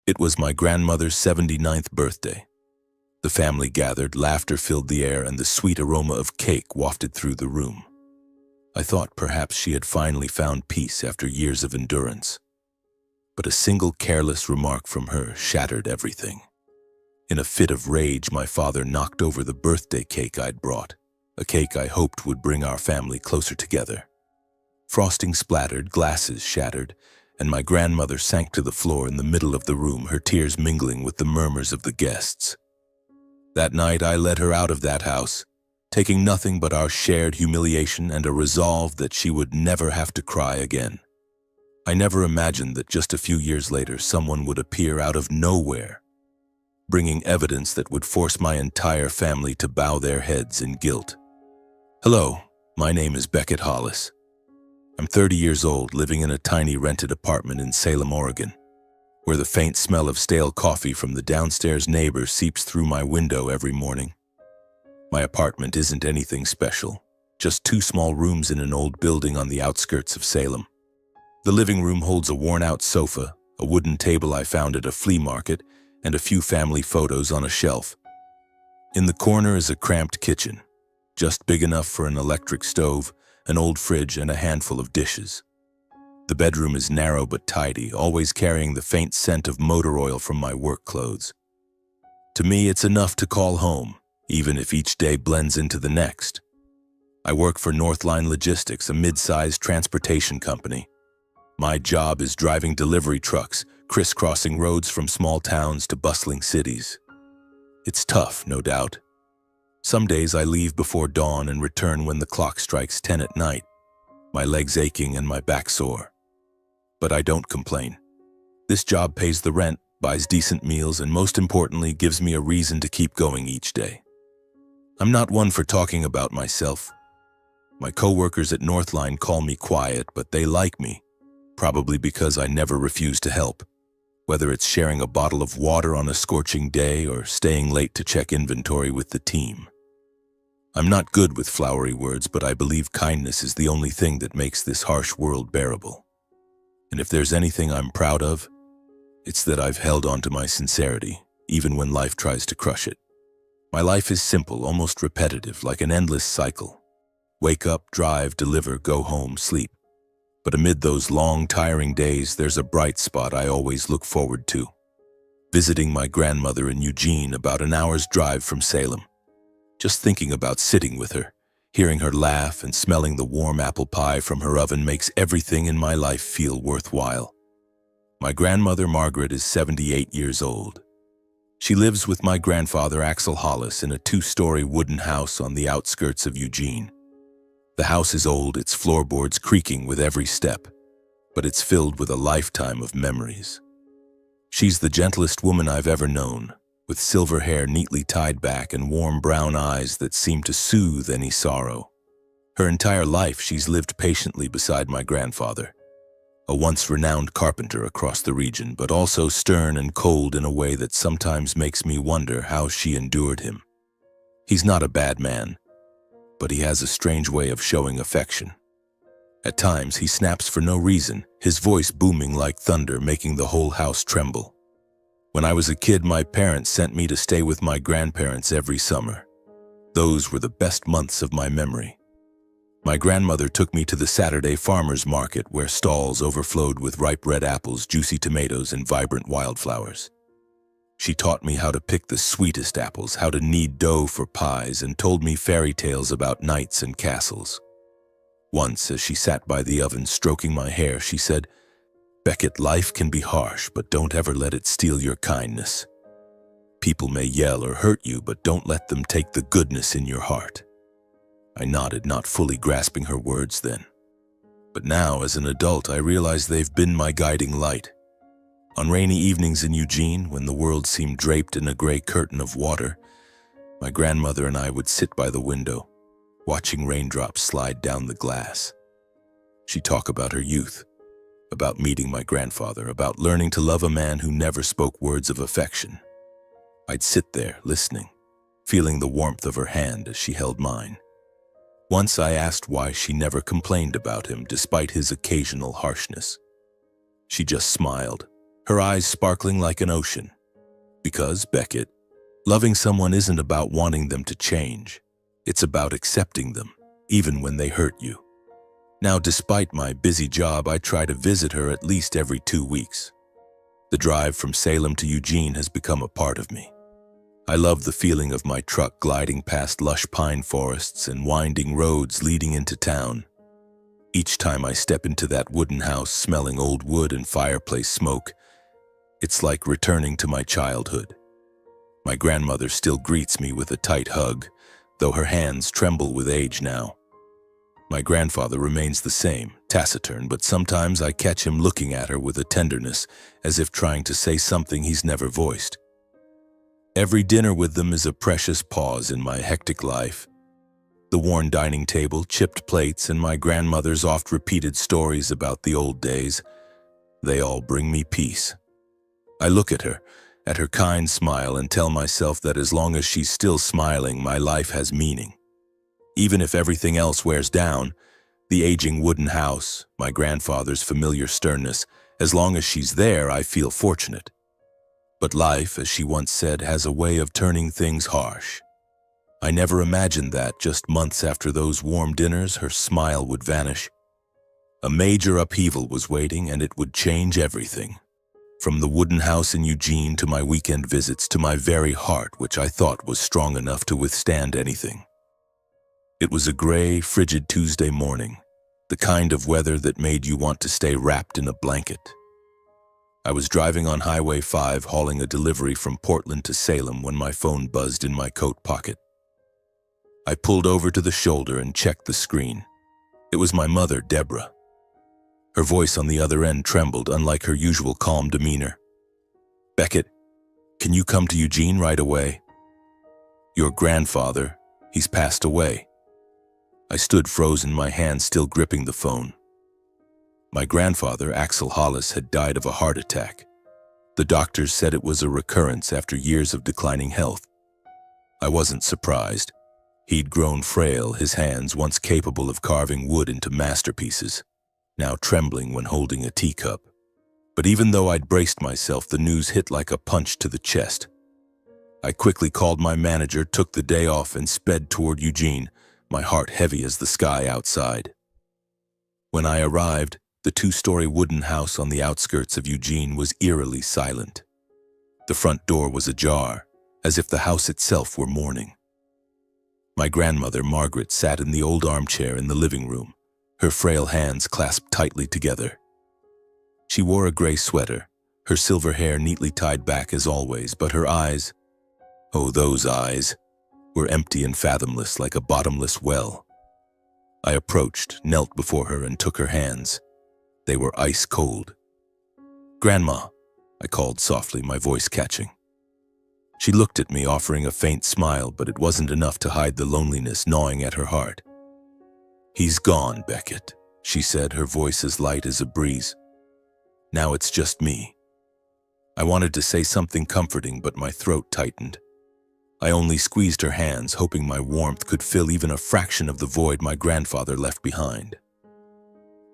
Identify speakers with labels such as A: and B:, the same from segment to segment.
A: It was my grandmother's 79th birthday. The family gathered, laughter filled the air, and the sweet aroma of cake wafted through the room. I thought perhaps she had finally found peace after years of endurance. But a single careless remark from her shattered everything. In a fit of rage, my father knocked over the birthday cake I'd brought, a cake I hoped would bring our family closer together. Frosting splattered, glasses shattered, and my grandmother sank to the floor in the middle of the room, her tears mingling with the murmurs of the guests. That night I led her out of that house, taking nothing but our shared humiliation and a resolve that she would never have to cry again. I never imagined that just a few years later someone would appear out of nowhere, bringing evidence that would force my entire family to bow their heads in guilt. Hello, my name is Beckett Hollis. I'm 30 years old, living in a tiny rented apartment in Salem, Oregon, where the faint smell of stale coffee from the downstairs neighbor seeps through my window every morning. My apartment isn't anything special, just 2 small rooms in an old building on the outskirts of Salem. The living room holds a worn-out sofa, a wooden table I found at a flea market, and a few family photos on a shelf. In the corner is a cramped kitchen, just big enough for an electric stove, an old fridge, and a handful of dishes. The bedroom is narrow but tidy, always carrying the faint scent of motor oil from my work clothes. To me, it's enough to call home, even if each day blends into the next. I work for Northline Logistics, a mid-sized transportation company. My job is driving delivery trucks, crisscrossing roads from small towns to bustling cities. It's tough, no doubt. Some days I leave before dawn and return when the clock strikes 10 at night, my legs aching and my back sore. But I don't complain. This job pays the rent, buys decent meals, and most importantly, gives me a reason to keep going each day. I'm not one for talking about myself. My coworkers at Northline call me quiet, but they like me, probably because I never refuse to help, whether it's sharing a bottle of water on a scorching day or staying late to check inventory with the team. I'm not good with flowery words, but I believe kindness is the only thing that makes this harsh world bearable. And if there's anything I'm proud of, it's that I've held on to my sincerity, even when life tries to crush it. My life is simple, almost repetitive, like an endless cycle. Wake up, drive, deliver, go home, sleep. But amid those long, tiring days, there's a bright spot I always look forward to. Visiting my grandmother in Eugene, about an hour's drive from Salem. Just thinking about sitting with her, hearing her laugh and smelling the warm apple pie from her oven makes everything in my life feel worthwhile. My grandmother Margaret is 78 years old. She lives with my grandfather Axel Hollis in a 2-story wooden house on the outskirts of Eugene. The house is old, its floorboards creaking with every step, but it's filled with a lifetime of memories. She's the gentlest woman I've ever known, with silver hair neatly tied back and warm brown eyes that seem to soothe any sorrow. Her entire life she's lived patiently beside my grandfather, a once renowned carpenter across the region, but also stern and cold in a way that sometimes makes me wonder how she endured him. He's not a bad man, but he has a strange way of showing affection. At times he snaps for no reason, his voice booming like thunder, making the whole house tremble. When I was a kid, my parents sent me to stay with my grandparents every summer. Those were the best months of my memory. My grandmother took me to the Saturday farmers market, where stalls overflowed with ripe red apples, juicy tomatoes, and vibrant wildflowers. She taught me how to pick the sweetest apples, how to knead dough for pies, and told me fairy tales about knights and castles. Once, as she sat by the oven stroking my hair, she said, "Beckett, life can be harsh, but don't ever let it steal your kindness. People may yell or hurt you, but don't let them take the goodness in your heart." I nodded, not fully grasping her words then. But now, as an adult, I realize they've been my guiding light. On rainy evenings in Eugene, when the world seemed draped in a gray curtain of water, my grandmother and I would sit by the window, watching raindrops slide down the glass. She'd talk about her youth, about meeting my grandfather, about learning to love a man who never spoke words of affection. I'd sit there, listening, feeling the warmth of her hand as she held mine. Once I asked why she never complained about him despite his occasional harshness. She just smiled, her eyes sparkling like an ocean. Because, Beckett, loving someone isn't about wanting them to change. It's about accepting them, even when they hurt you. Now, despite my busy job, I try to visit her at least every 2 weeks. The drive from Salem to Eugene has become a part of me. I love the feeling of my truck gliding past lush pine forests and winding roads leading into town. Each time I step into that wooden house smelling old wood and fireplace smoke, it's like returning to my childhood. My grandmother still greets me with a tight hug, though her hands tremble with age now. My grandfather remains the same, taciturn, but sometimes I catch him looking at her with a tenderness, as if trying to say something he's never voiced. Every dinner with them is a precious pause in my hectic life. The worn dining table, chipped plates, and my grandmother's oft-repeated stories about the old days, they all bring me peace. I look at her kind smile, and tell myself that as long as she's still smiling, my life has meaning. Even if everything else wears down, the aging wooden house, my grandfather's familiar sternness, as long as she's there, I feel fortunate. But life, as she once said, has a way of turning things harsh. I never imagined that just months after those warm dinners, her smile would vanish. A major upheaval was waiting, and it would change everything. From the wooden house in Eugene to my weekend visits to my very heart, which I thought was strong enough to withstand anything. It was a gray, frigid Tuesday morning, the kind of weather that made you want to stay wrapped in a blanket. I was driving on Highway 5 hauling a delivery from Portland to Salem when my phone buzzed in my coat pocket. I pulled over to the shoulder and checked the screen. It was my mother, Deborah. Her voice on the other end trembled, unlike her usual calm demeanor. "Beckett, can you come to Eugene right away? Your grandfather, he's passed away." I stood frozen, my hand still gripping the phone. My grandfather, Axel Hollis, had died of a heart attack. The doctors said it was a recurrence after years of declining health. I wasn't surprised. He'd grown frail, his hands, once capable of carving wood into masterpieces, now trembling when holding a teacup. But even though I'd braced myself, the news hit like a punch to the chest. I quickly called my manager, took the day off, and sped toward Eugene, my heart heavy as the sky outside. When I arrived, the 2-story wooden house on the outskirts of Eugene was eerily silent. The front door was ajar, as if the house itself were mourning. My grandmother, Margaret, sat in the old armchair in the living room, her frail hands clasped tightly together. She wore a gray sweater, her silver hair neatly tied back as always, but her eyes, oh, those eyes, were empty and fathomless like a bottomless well. I approached, knelt before her, and took her hands. They were ice cold. "Grandma," I called softly, my voice catching. She looked at me, offering a faint smile, but it wasn't enough to hide the loneliness gnawing at her heart. "He's gone, Beckett," she said, her voice as light as a breeze. "Now it's just me." I wanted to say something comforting, but my throat tightened. I only squeezed her hands, hoping my warmth could fill even a fraction of the void my grandfather left behind.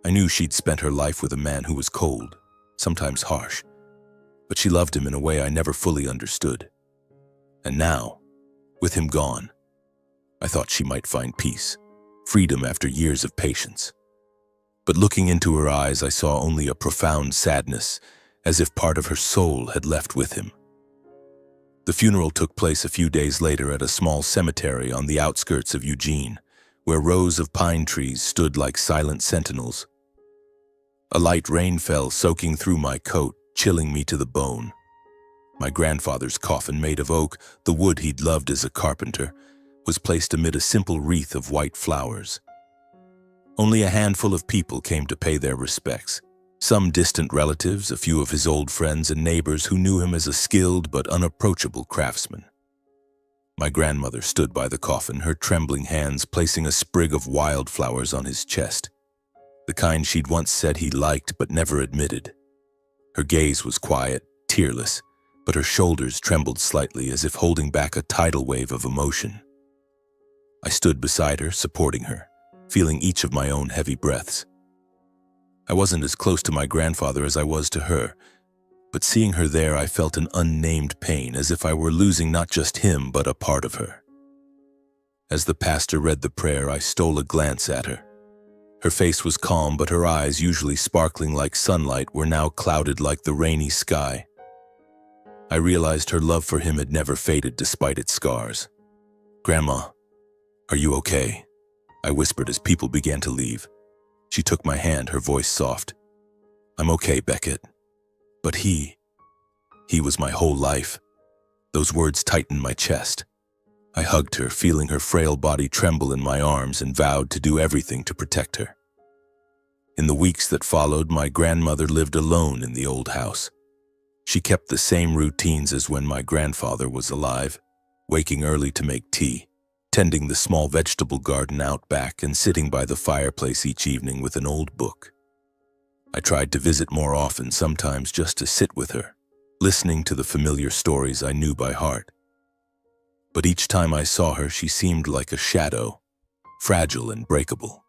A: I knew she'd spent her life with a man who was cold, sometimes harsh, but she loved him in a way I never fully understood. And now, with him gone, I thought she might find peace, freedom after years of patience. But looking into her eyes, I saw only a profound sadness, as if part of her soul had left with him. The funeral took place a few days later at a small cemetery on the outskirts of Eugene, where rows of pine trees stood like silent sentinels. A light rain fell, soaking through my coat, chilling me to the bone. My grandfather's coffin, made of oak, the wood he'd loved as a carpenter, was placed amid a simple wreath of white flowers. Only a handful of people came to pay their respects. Some distant relatives, a few of his old friends and neighbors who knew him as a skilled but unapproachable craftsman. My grandmother stood by the coffin, her trembling hands placing a sprig of wildflowers on his chest, the kind she'd once said he liked but never admitted. Her gaze was quiet, tearless, but her shoulders trembled slightly as if holding back a tidal wave of emotion. I stood beside her, supporting her, feeling each of my own heavy breaths. I wasn't as close to my grandfather as I was to her, But seeing her there, I felt an unnamed pain, as if I were losing not just him, but a part of her. As the pastor read the prayer, I stole a glance at her. Her face was calm, but her eyes, usually sparkling like sunlight, were now clouded like the rainy sky. I realized her love for him had never faded despite its scars. "Grandma, are you okay?" I whispered as people began to leave. She took my hand, her voice soft. "I'm okay, Beckett. But he was my whole life." Those words tightened my chest. I hugged her, feeling her frail body tremble in my arms, and vowed to do everything to protect her. In the weeks that followed, my grandmother lived alone in the old house. She kept the same routines as when my grandfather was alive, waking early to make tea, tending the small vegetable garden out back, and sitting by the fireplace each evening with an old book. I tried to visit more often, sometimes just to sit with her, listening to the familiar stories I knew by heart. But each time I saw her, she seemed like a shadow, fragile and breakable.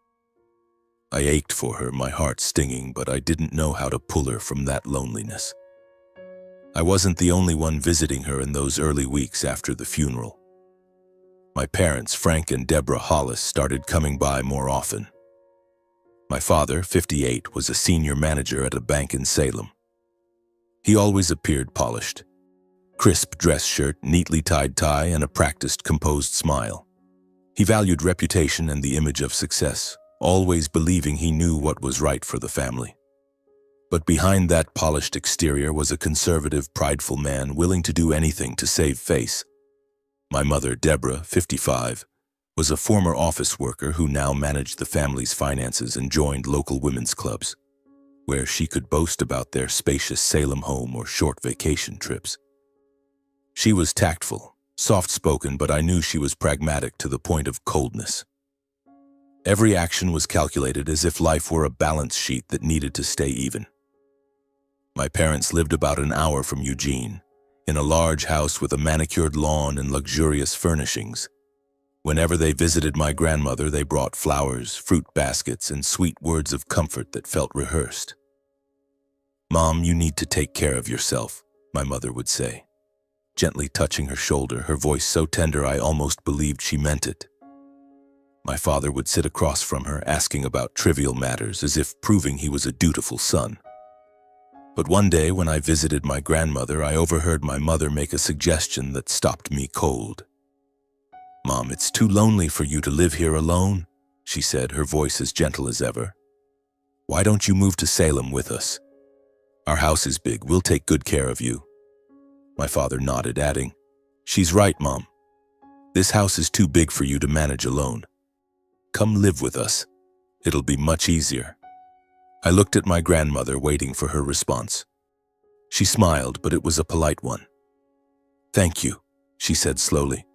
A: I ached for her, my heart stinging, but I didn't know how to pull her from that loneliness. I wasn't the only one visiting her in those early weeks after the funeral. My parents, Frank and Deborah Hollis, started coming by more often. My father, 58, was a senior manager at a bank in Salem. He always appeared polished. Crisp dress shirt, neatly tied tie, and a practiced, composed smile. He valued reputation and the image of success, always believing he knew what was right for the family. But behind that polished exterior was a conservative, prideful man willing to do anything to save face. My mother, Deborah, 55, was a former office worker who now managed the family's finances and joined local women's clubs, where she could boast about their spacious Salem home or short vacation trips. She was tactful, soft-spoken, but I knew she was pragmatic to the point of coldness. Every action was calculated, as if life were a balance sheet that needed to stay even. My parents lived about an hour from Eugene, in a large house with a manicured lawn and luxurious furnishings. Whenever they visited my grandmother, they brought flowers, fruit baskets, and sweet words of comfort that felt rehearsed. "Mom, you need to take care of yourself," my mother would say, gently touching her shoulder, her voice so tender I almost believed she meant it. My father would sit across from her, asking about trivial matters, as if proving he was a dutiful son. But one day, when I visited my grandmother, I overheard my mother make a suggestion that stopped me cold. "Mom, it's too lonely for you to live here alone," she said, her voice as gentle as ever. "Why don't you move to Salem with us? Our house is big, we'll take good care of you." My father nodded, adding, "She's right, Mom. This house is too big for you to manage alone. Come live with us. It'll be much easier." I looked at my grandmother, waiting for her response. She smiled, but it was a polite one. "Thank you," she said slowly,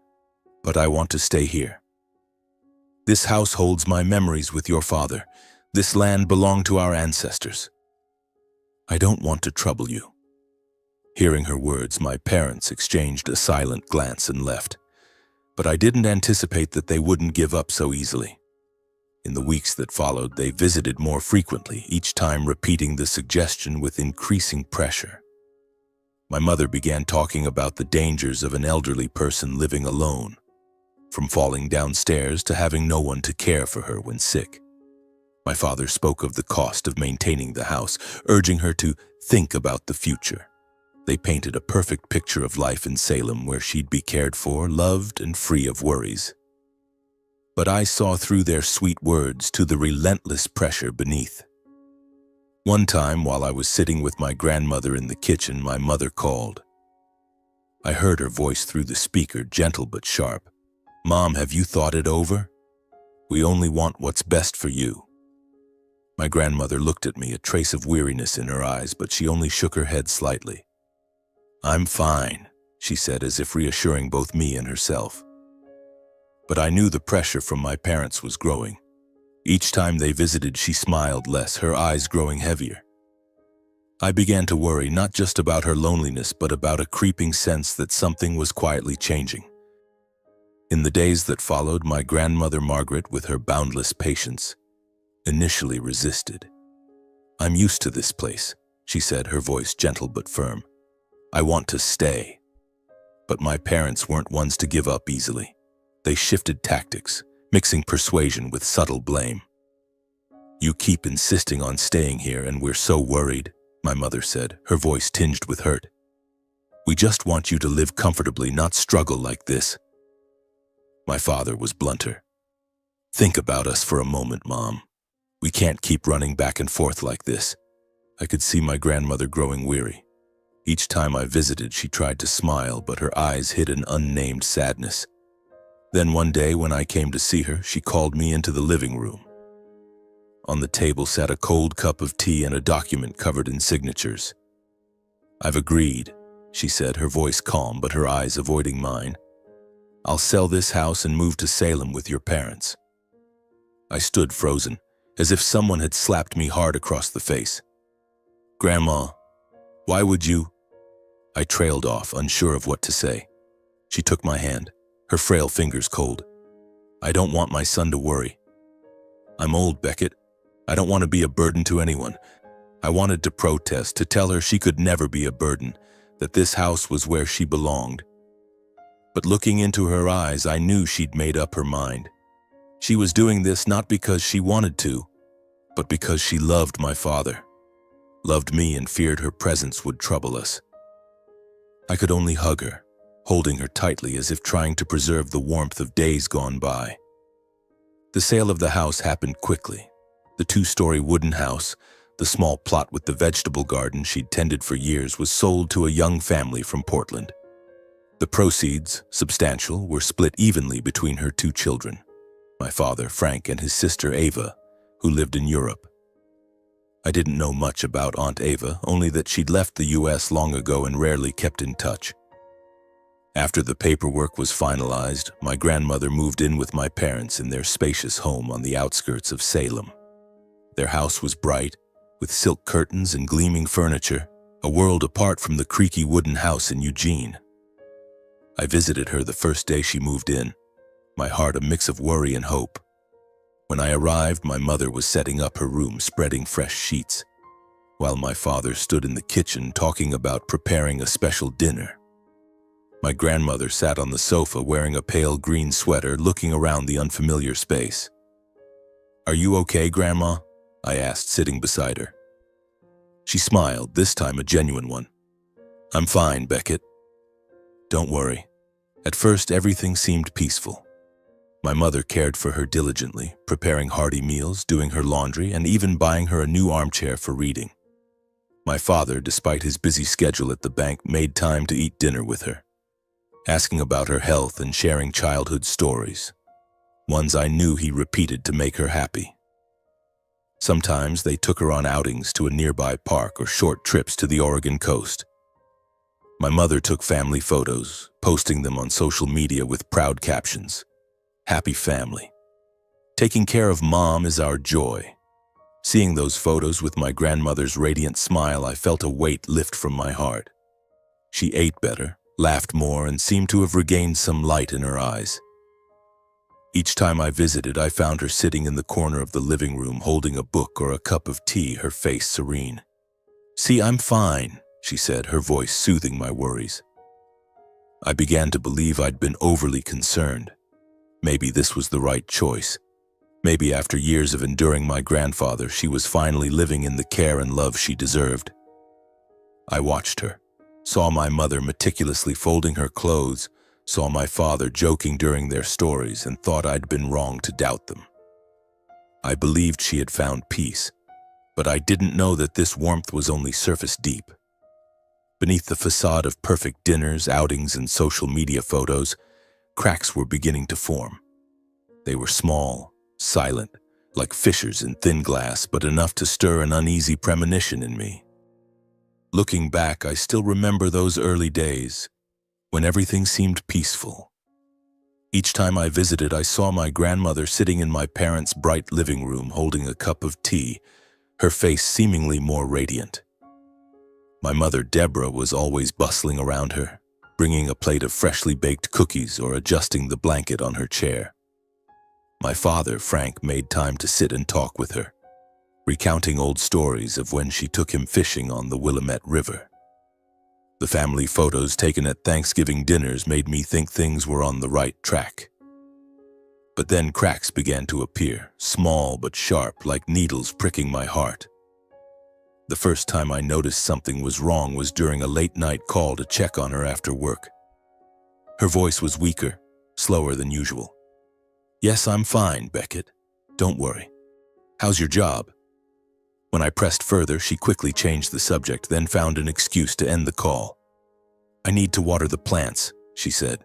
A: "but I want to stay here. This house holds my memories with your father. This land belonged to our ancestors. I don't want to trouble you." Hearing her words, my parents exchanged a silent glance and left, but I didn't anticipate that they wouldn't give up so easily. In the weeks that followed, they visited more frequently, each time repeating the suggestion with increasing pressure. My mother began talking about the dangers of an elderly person living alone, from falling downstairs to having no one to care for her when sick. My father spoke of the cost of maintaining the house, urging her to think about the future. They painted a perfect picture of life in Salem, where she'd be cared for, loved, and free of worries. But I saw through their sweet words to the relentless pressure beneath. One time, while I was sitting with my grandmother in the kitchen, my mother called. I heard her voice through the speaker, gentle but sharp. "Mom, have you thought it over? We only want what's best for you." My grandmother looked at me, a trace of weariness in her eyes, but she only shook her head slightly. "I'm fine," she said, as if reassuring both me and herself. But I knew the pressure from my parents was growing. Each time they visited, she smiled less, her eyes growing heavier. I began to worry, not just about her loneliness, but about a creeping sense that something was quietly changing. In the days that followed, my grandmother Margaret, with her boundless patience, initially resisted. "I'm used to this place," she said, her voice gentle but firm. I want to stay. But my parents weren't ones to give up easily. They shifted tactics, mixing persuasion with subtle blame. You keep insisting on staying here and we're so worried, my mother said, her voice tinged with hurt. We just want you to live comfortably, not struggle like this. My father was blunter. Think about us for a moment, Mom. We can't keep running back and forth like this. I could see my grandmother growing weary. Each time I visited, she tried to smile, but her eyes hid an unnamed sadness. Then one day when I came to see her, she called me into the living room. On the table sat a cold cup of tea and a document covered in signatures. I've agreed, she said, her voice calm but her eyes avoiding mine. I'll sell this house and move to Salem with your parents. I stood frozen, as if someone had slapped me hard across the face. Grandma, why would you? I trailed off, unsure of what to say. She took my hand, her frail fingers cold. I don't want my son to worry. I'm old, Beckett. I don't want to be a burden to anyone. I wanted to protest, to tell her she could never be a burden, that this house was where she belonged. But looking into her eyes, I knew she'd made up her mind. She was doing this not because she wanted to, but because she loved my father, loved me and feared her presence would trouble us. I could only hug her, holding her tightly as if trying to preserve the warmth of days gone by. The sale of the house happened quickly. The 2-story wooden house, the small plot with the vegetable garden she'd tended for years, was sold to a young family from Portland. The proceeds, substantial, were split evenly between her 2 children, my father, Frank, and his sister, Ava, who lived in Europe. I didn't know much about Aunt Ava, only that she'd left the U.S. long ago and rarely kept in touch. After the paperwork was finalized, my grandmother moved in with my parents in their spacious home on the outskirts of Salem. Their house was bright, with silk curtains and gleaming furniture, a world apart from the creaky wooden house in Eugene. I visited her the first day she moved in, my heart a mix of worry and hope. When I arrived, my mother was setting up her room, spreading fresh sheets, while my father stood in the kitchen talking about preparing a special dinner. My grandmother sat on the sofa wearing a pale green sweater, looking around the unfamiliar space. Are you okay, Grandma? I asked, sitting beside her. She smiled, this time a genuine one. I'm fine, Beckett. Don't worry. At first, everything seemed peaceful. My mother cared for her diligently, preparing hearty meals, doing her laundry, and even buying her a new armchair for reading. My father, despite his busy schedule at the bank, made time to eat dinner with her, asking about her health and sharing childhood stories, ones I knew he repeated to make her happy. Sometimes they took her on outings to a nearby park or short trips to the Oregon coast. My mother took family photos, posting them on social media with proud captions. Happy family. Taking care of Mom is our joy. Seeing those photos with my grandmother's radiant smile, I felt a weight lift from my heart. She ate better, laughed more, and seemed to have regained some light in her eyes. Each time I visited, I found her sitting in the corner of the living room, holding a book or a cup of tea, her face serene. See, I'm fine, she said, her voice soothing my worries. I began to believe I'd been overly concerned. Maybe this was the right choice. Maybe after years of enduring my grandfather, she was finally living in the care and love she deserved. I watched her, saw my mother meticulously folding her clothes, saw my father joking during their stories, and thought I'd been wrong to doubt them. I believed she had found peace, but I didn't know that this warmth was only surface deep. Beneath the facade of perfect dinners, outings, and social media photos, cracks were beginning to form. They were small, silent, like fissures in thin glass, but enough to stir an uneasy premonition in me. Looking back, I still remember those early days, when everything seemed peaceful. Each time I visited, I saw my grandmother sitting in my parents' bright living room, holding a cup of tea, her face seemingly more radiant. My mother, Deborah, was always bustling around her, bringing a plate of freshly baked cookies or adjusting the blanket on her chair. My father, Frank, made time to sit and talk with her. recounting old stories of when she took him fishing on the Willamette River. The family photos taken at Thanksgiving dinners made me think things were on the right track. But then cracks began to appear, small but sharp, like needles pricking my heart. The first time I noticed something was wrong was during a late-night call to check on her after work. Her voice was weaker, slower than usual. "Yes, I'm fine, Beckett. Don't worry. How's your job?" When I pressed further, she quickly changed the subject, then found an excuse to end the call. "I need to water the plants," she said,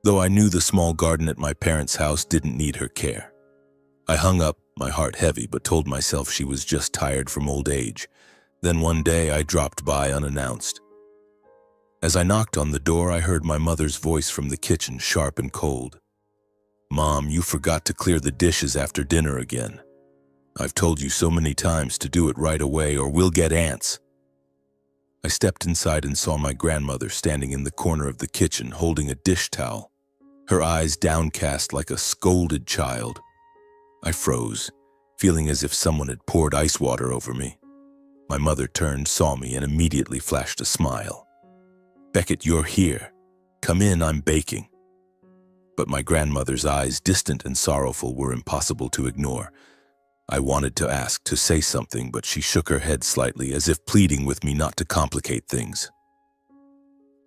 A: though I knew the small garden at my parents' house didn't need her care. I hung up, my heart heavy, but told myself she was just tired from old age. Then one day I dropped by unannounced. As I knocked on the door, I heard my mother's voice from the kitchen, sharp and cold. "Mom, you forgot to clear the dishes after dinner again. I've told you so many times to do it right away or we'll get ants." I stepped inside and saw my grandmother standing in the corner of the kitchen holding a dish towel, her eyes downcast like a scolded child. I froze, feeling as if someone had poured ice water over me. My mother turned, saw me, and immediately flashed a smile. "Beckett, you're here. Come in, I'm baking." But my grandmother's eyes, distant and sorrowful, were impossible to ignore. I wanted to ask, to say something, but she shook her head slightly, as if pleading with me not to complicate things.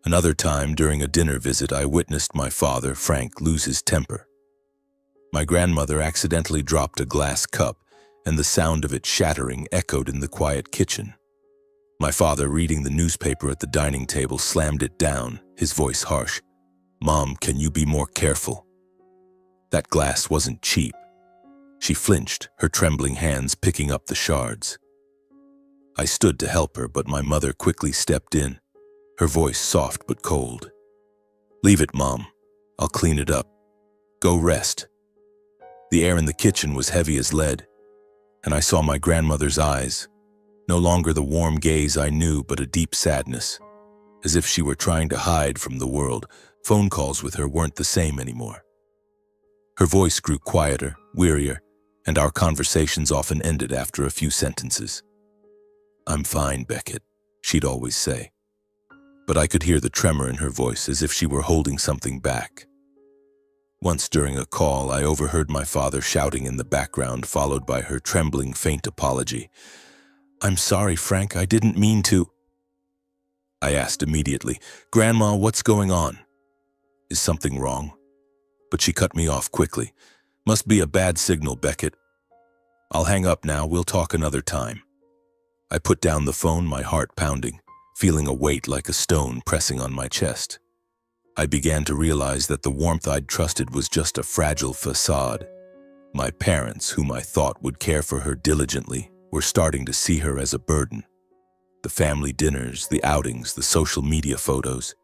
A: Another time, during a dinner visit, I witnessed my father, Frank, lose his temper. My grandmother accidentally dropped a glass cup, and the sound of it shattering echoed in the quiet kitchen. My father, reading the newspaper at the dining table, slammed it down, his voice harsh. "Mom, can you be more careful? That glass wasn't cheap." She flinched, her trembling hands picking up the shards. I stood to help her, but my mother quickly stepped in, her voice soft but cold. "Leave it, Mom. I'll clean it up. Go rest." The air in the kitchen was heavy as lead, and I saw my grandmother's eyes, no longer the warm gaze I knew, but a deep sadness, as if she were trying to hide from the world. Phone calls with her weren't the same anymore. Her voice grew quieter, wearier, and our conversations often ended after a few sentences. "I'm fine, Beckett," she'd always say. But I could hear the tremor in her voice, as if she were holding something back. Once during a call, I overheard my father shouting in the background, followed by her trembling, faint apology. "I'm sorry, Frank, I didn't mean to." I asked immediately, "Grandma, what's going on? Is something wrong?" But she cut me off quickly. "Must be a bad signal, Beckett. I'll hang up now, we'll talk another time." I put down the phone, my heart pounding, feeling a weight like a stone pressing on my chest. I began to realize that the warmth I'd trusted was just a fragile facade. My parents, whom I thought would care for her diligently, were starting to see her as a burden. The family dinners, the outings, the social media photos.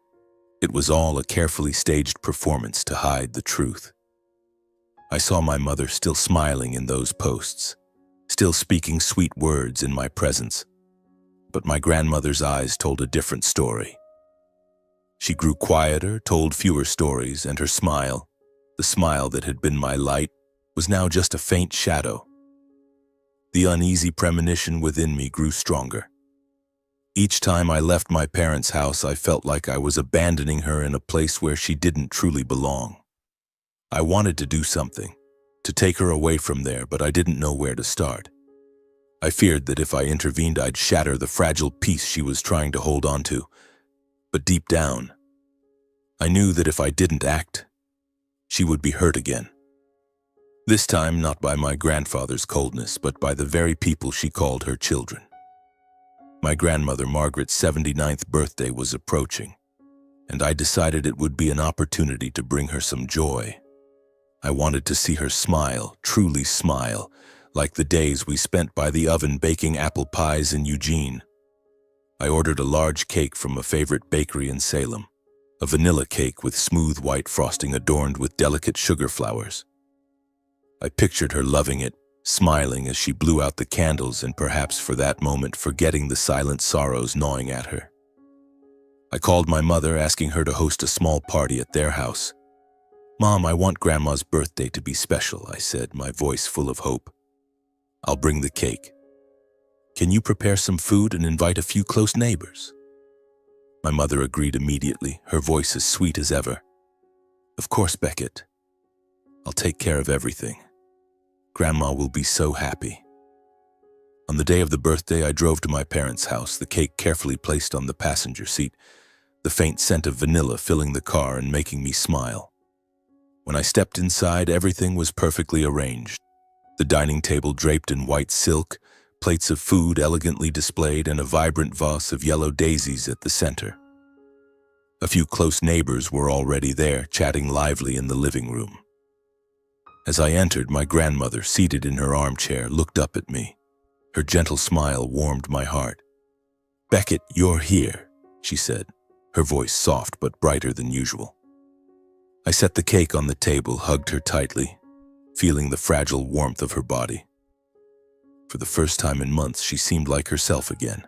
A: It was all a carefully staged performance to hide the truth. I saw my mother still smiling in those posts, still speaking sweet words in my presence. But my grandmother's eyes told a different story. She grew quieter, told fewer stories, and her smile, the smile that had been my light, was now just a faint shadow. The uneasy premonition within me grew stronger. Each time I left my parents' house, I felt like I was abandoning her in a place where she didn't truly belong. I wanted to do something, to take her away from there, but I didn't know where to start. I feared that if I intervened, I'd shatter the fragile piece she was trying to hold on to. But deep down, I knew that if I didn't act, she would be hurt again. This time, not by my grandfather's coldness, but by the very people she called her children. My grandmother Margaret's 79th birthday was approaching, and I decided it would be an opportunity to bring her some joy. I wanted to see her smile, truly smile, like the days we spent by the oven baking apple pies in Eugene. I ordered a large cake from a favorite bakery in Salem, a vanilla cake with smooth white frosting adorned with delicate sugar flowers. I pictured her loving it, smiling as she blew out the candles and perhaps for that moment forgetting the silent sorrows gnawing at her. I called my mother, asking her to host a small party at their house. "Mom, I want Grandma's birthday to be special," I said, my voice full of hope. "I'll bring the cake. Can you prepare some food and invite a few close neighbors?" My mother agreed immediately, her voice as sweet as ever. "Of course, Beckett. I'll take care of everything. Grandma will be so happy." On the day of the birthday, I drove to my parents' house, the cake carefully placed on the passenger seat, the faint scent of vanilla filling the car and making me smile. When I stepped inside, everything was perfectly arranged. The dining table draped in white silk, plates of food elegantly displayed, and a vibrant vase of yellow daisies at the center. A few close neighbors were already there, chatting lively in the living room. As I entered, my grandmother, seated in her armchair, looked up at me. Her gentle smile warmed my heart. "Beckett, you're here," she said, her voice soft but brighter than usual. I set the cake on the table, hugged her tightly, feeling the fragile warmth of her body. For the first time in months, she seemed like herself again,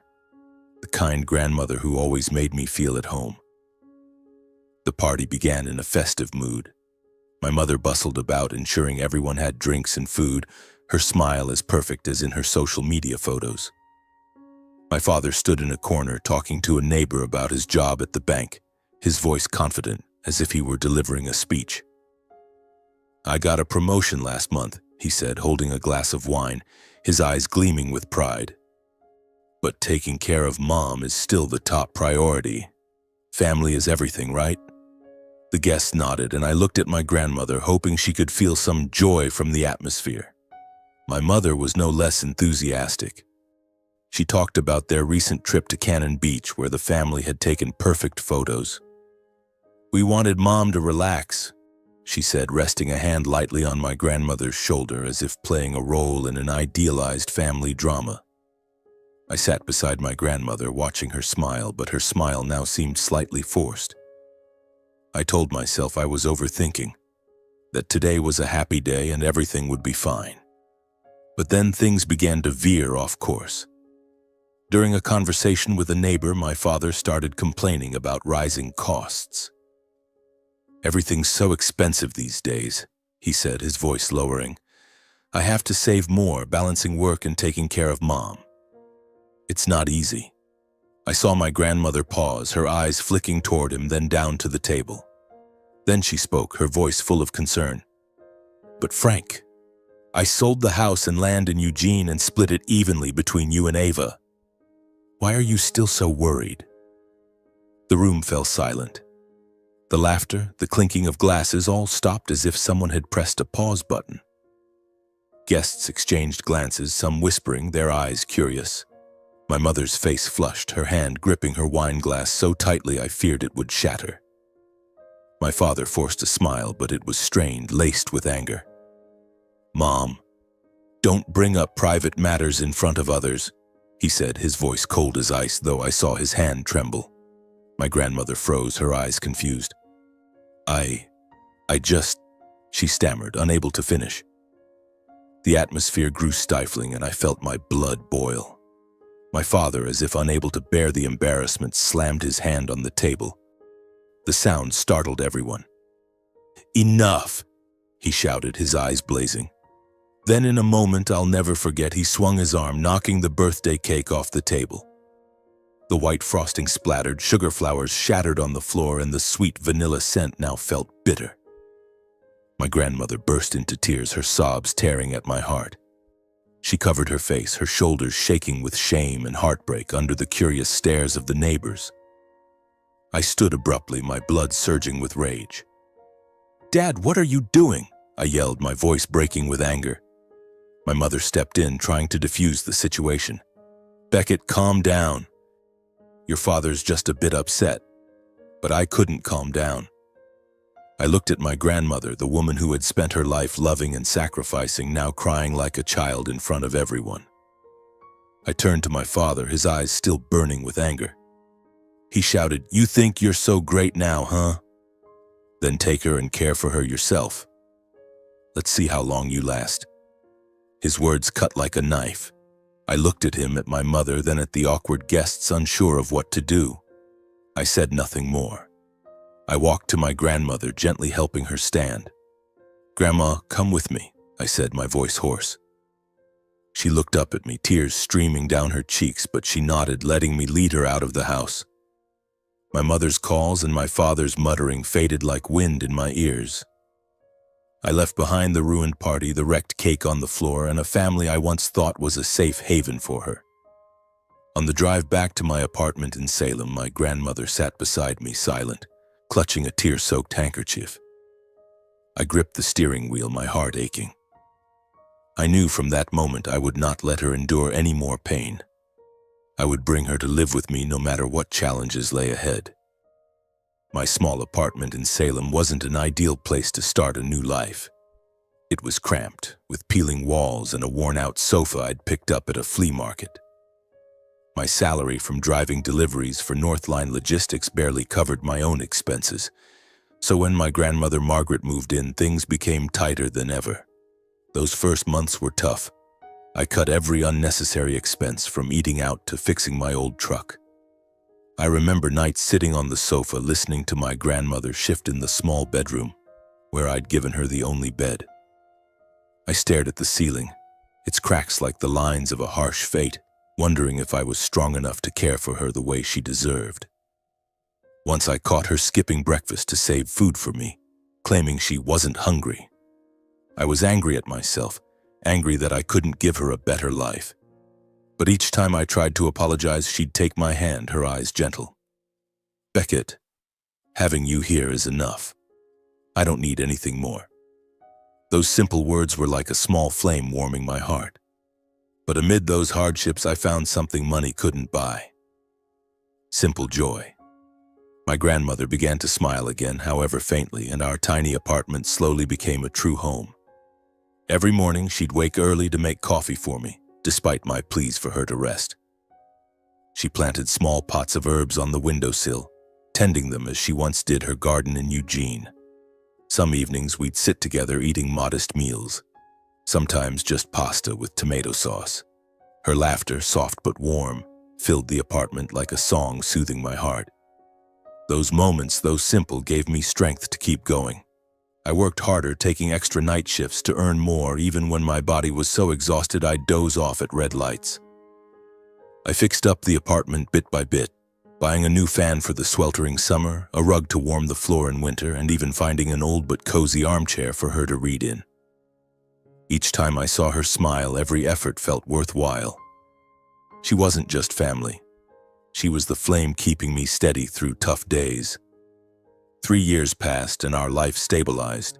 A: the kind grandmother who always made me feel at home. The party began in a festive mood. My mother bustled about, ensuring everyone had drinks and food, her smile as perfect as in her social media photos. My father stood in a corner talking to a neighbor about his job at the bank, his voice confident, as if he were delivering a speech. "I got a promotion last month," he said, holding a glass of wine, his eyes gleaming with pride. "But taking care of Mom is still the top priority. Family is everything, right?" The guests nodded, and I looked at my grandmother, hoping she could feel some joy from the atmosphere. My mother was no less enthusiastic. She talked about their recent trip to Cannon Beach, where the family had taken perfect photos. "We wanted Mom to relax," she said, resting a hand lightly on my grandmother's shoulder as if playing a role in an idealized family drama. I sat beside my grandmother, watching her smile, but her smile now seemed slightly forced. I told myself I was overthinking, that today was a happy day and everything would be fine. But then things began to veer off course. During a conversation with a neighbor, my father started complaining about rising costs. "Everything's so expensive these days," he said, his voice lowering. "I have to save more, balancing work and taking care of Mom. It's not easy." I saw my grandmother pause, her eyes flicking toward him, then down to the table. Then she spoke, her voice full of concern. "But Frank, I sold the house and land in Eugene and split it evenly between you and Ava. Why are you still so worried?" The room fell silent. The laughter, the clinking of glasses, all stopped as if someone had pressed a pause button. Guests exchanged glances, some whispering, their eyes curious. My mother's face flushed, her hand gripping her wine glass so tightly I feared it would shatter. My father forced a smile, but it was strained, laced with anger. "Mom, don't bring up private matters in front of others," he said, his voice cold as ice, though I saw his hand tremble. My grandmother froze, her eyes confused. I just," she stammered, unable to finish. The atmosphere grew stifling and I felt my blood boil. My father, as if unable to bear the embarrassment, slammed his hand on the table. The sound startled everyone. "Enough!" he shouted, his eyes blazing. Then in a moment I'll never forget, he swung his arm, knocking the birthday cake off the table. The white frosting splattered, sugar flowers shattered on the floor, and the sweet vanilla scent now felt bitter. My grandmother burst into tears, her sobs tearing at my heart. She covered her face, her shoulders shaking with shame and heartbreak under the curious stares of the neighbors. I stood abruptly, my blood surging with rage. "Dad, what are you doing?" I yelled, my voice breaking with anger. My mother stepped in, trying to defuse the situation. "Beckett, calm down. Your father's just a bit upset." But I couldn't calm down. I looked at my grandmother, the woman who had spent her life loving and sacrificing, now crying like a child in front of everyone. I turned to my father, his eyes still burning with anger. He shouted, "You think you're so great now, huh? Then take her and care for her yourself. Let's see how long you last." His words cut like a knife. I looked at him, at my mother, then at the awkward guests, unsure of what to do. I said nothing more. I walked to my grandmother, gently helping her stand. "Grandma, come with me," I said, my voice hoarse. She looked up at me, tears streaming down her cheeks, but she nodded, letting me lead her out of the house. My mother's calls and my father's muttering faded like wind in my ears. I left behind the ruined party, the wrecked cake on the floor, and a family I once thought was a safe haven for her. On the drive back to my apartment in Salem, my grandmother sat beside me, silent, clutching a tear-soaked handkerchief. I gripped the steering wheel, my heart aching. I knew from that moment I would not let her endure any more pain. I would bring her to live with me no matter what challenges lay ahead. My small apartment in Salem wasn't an ideal place to start a new life. It was cramped, with peeling walls and a worn-out sofa I'd picked up at a flea market. My salary from driving deliveries for Northline Logistics barely covered my own expenses, so when my grandmother Margaret moved in, things became tighter than ever. Those first months were tough. I cut every unnecessary expense, from eating out to fixing my old truck. I remember nights sitting on the sofa listening to my grandmother shift in the small bedroom, where I'd given her the only bed. I stared at the ceiling, its cracks like the lines of a harsh fate, wondering if I was strong enough to care for her the way she deserved. Once I caught her skipping breakfast to save food for me, claiming she wasn't hungry. I was angry at myself, angry that I couldn't give her a better life. But each time I tried to apologize, she'd take my hand, her eyes gentle. "Beckett, having you here is enough. I don't need anything more." Those simple words were like a small flame warming my heart. But amid those hardships, I found something money couldn't buy. Simple joy. My grandmother began to smile again, however faintly, and our tiny apartment slowly became a true home. Every morning, she'd wake early to make coffee for me, despite my pleas for her to rest. She planted small pots of herbs on the windowsill, tending them as she once did her garden in Eugene. Some evenings, we'd sit together eating modest meals, sometimes just pasta with tomato sauce. Her laughter, soft but warm, filled the apartment like a song soothing my heart. Those moments, though simple, gave me strength to keep going. I worked harder, taking extra night shifts to earn more, even when my body was so exhausted I'd doze off at red lights. I fixed up the apartment bit by bit, buying a new fan for the sweltering summer, a rug to warm the floor in winter, and even finding an old but cozy armchair for her to read in. Each time I saw her smile, every effort felt worthwhile. She wasn't just family. She was the flame keeping me steady through tough days. 3 years passed and our life stabilized.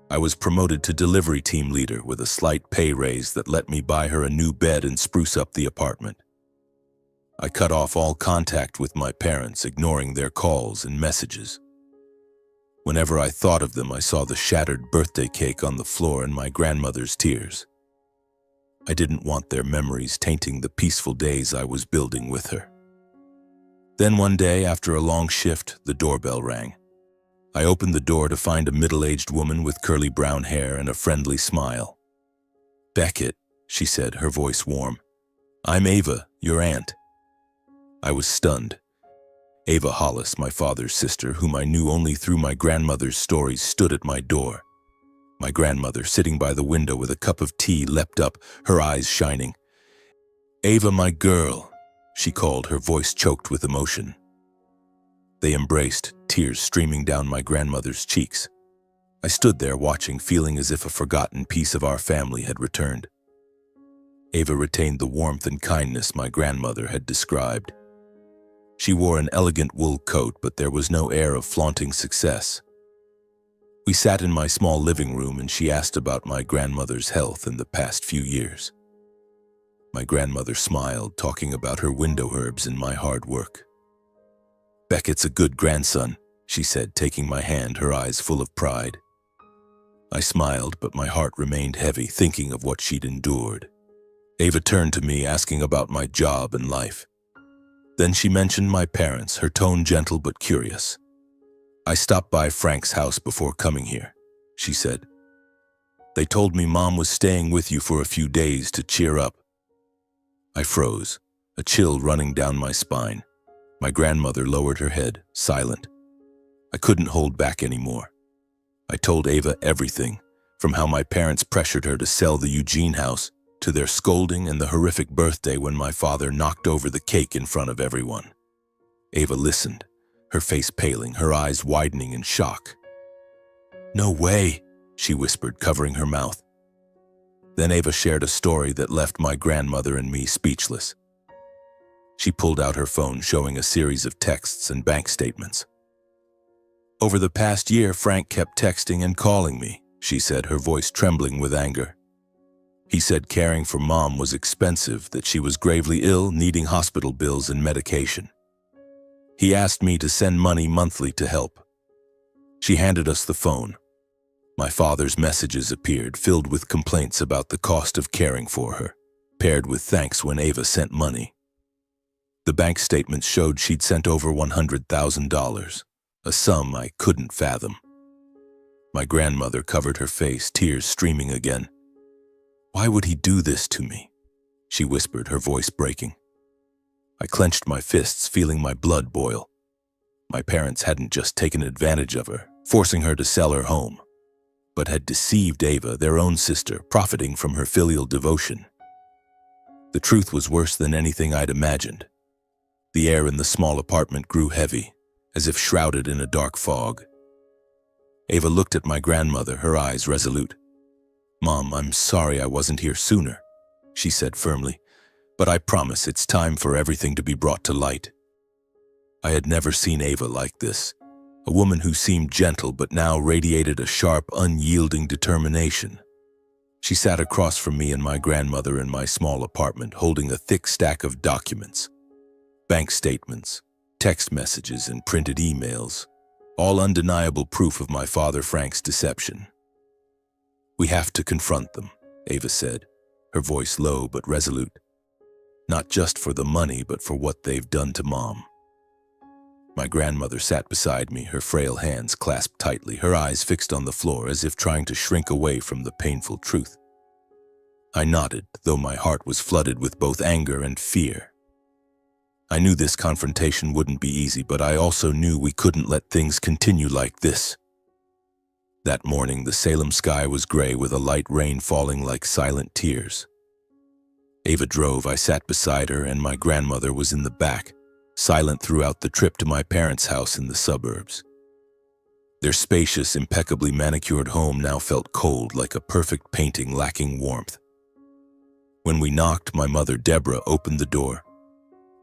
A: I was promoted to delivery team leader with a slight pay raise that let me buy her a new bed and spruce up the apartment. I cut off all contact with my parents, ignoring their calls and messages. Whenever I thought of them, I saw the shattered birthday cake on the floor and my grandmother's tears. I didn't want their memories tainting the peaceful days I was building with her. Then one day, after a long shift, the doorbell rang. I opened the door to find a middle-aged woman with curly brown hair and a friendly smile. "Beckett," she said, her voice warm. "I'm Ava, your aunt." I was stunned. Ava Hollis, my father's sister, whom I knew only through my grandmother's stories, stood at my door. My grandmother, sitting by the window with a cup of tea, leapt up, her eyes shining. "Ava, my girl," she called, her voice choked with emotion. They embraced, tears streaming down my grandmother's cheeks. I stood there watching, feeling as if a forgotten piece of our family had returned. Ava retained the warmth and kindness my grandmother had described. She wore an elegant wool coat, but there was no air of flaunting success. We sat in my small living room and she asked about my grandmother's health in the past few years. My grandmother smiled, talking about her window herbs and my hard work. "Beckett's a good grandson," she said, taking my hand, her eyes full of pride. I smiled, but my heart remained heavy, thinking of what she'd endured. Ava turned to me, asking about my job and life. Then she mentioned my parents, her tone gentle but curious. "I stopped by Frank's house before coming here," she said. "They told me Mom was staying with you for a few days to cheer up." I froze, a chill running down my spine. My grandmother lowered her head, silent. I couldn't hold back anymore. I told Ava everything, from how my parents pressured her to sell the Eugene house to their scolding and the horrific birthday when my father knocked over the cake in front of everyone. Ava listened, her face paling, her eyes widening in shock. "No way," she whispered, covering her mouth. Then Ava shared a story that left my grandmother and me speechless. She pulled out her phone, showing a series of texts and bank statements. "Over the past year, Frank kept texting and calling me," she said, her voice trembling with anger. "He said caring for Mom was expensive, that she was gravely ill, needing hospital bills and medication. He asked me to send money monthly to help." She handed us the phone. My father's messages appeared, filled with complaints about the cost of caring for her, paired with thanks when Ava sent money. The bank statements showed she'd sent over $100,000, a sum I couldn't fathom. My grandmother covered her face, tears streaming again. "Why would he do this to me?" she whispered, her voice breaking. I clenched my fists, feeling my blood boil. My parents hadn't just taken advantage of her, forcing her to sell her home, but had deceived Ava, their own sister, profiting from her filial devotion. The truth was worse than anything I'd imagined. The air in the small apartment grew heavy, as if shrouded in a dark fog. Ava looked at my grandmother, her eyes resolute. "Mom, I'm sorry I wasn't here sooner," she said firmly, "but I promise it's time for everything to be brought to light." I had never seen Ava like this, a woman who seemed gentle but now radiated a sharp, unyielding determination. She sat across from me and my grandmother in my small apartment, holding a thick stack of documents. Bank statements, text messages, and printed emails, all undeniable proof of my father Frank's deception. "We have to confront them," Ava said, her voice low but resolute. "Not just for the money, but for what they've done to Mom." My grandmother sat beside me, her frail hands clasped tightly, her eyes fixed on the floor as if trying to shrink away from the painful truth. I nodded, though my heart was flooded with both anger and fear. I knew this confrontation wouldn't be easy, but I also knew we couldn't let things continue like this. That morning, the Salem sky was gray with a light rain falling like silent tears. Ava drove, I sat beside her, and my grandmother was in the back, silent throughout the trip to my parents' house in the suburbs. Their spacious, impeccably manicured home now felt cold, like a perfect painting lacking warmth. When we knocked, my mother, Deborah, opened the door,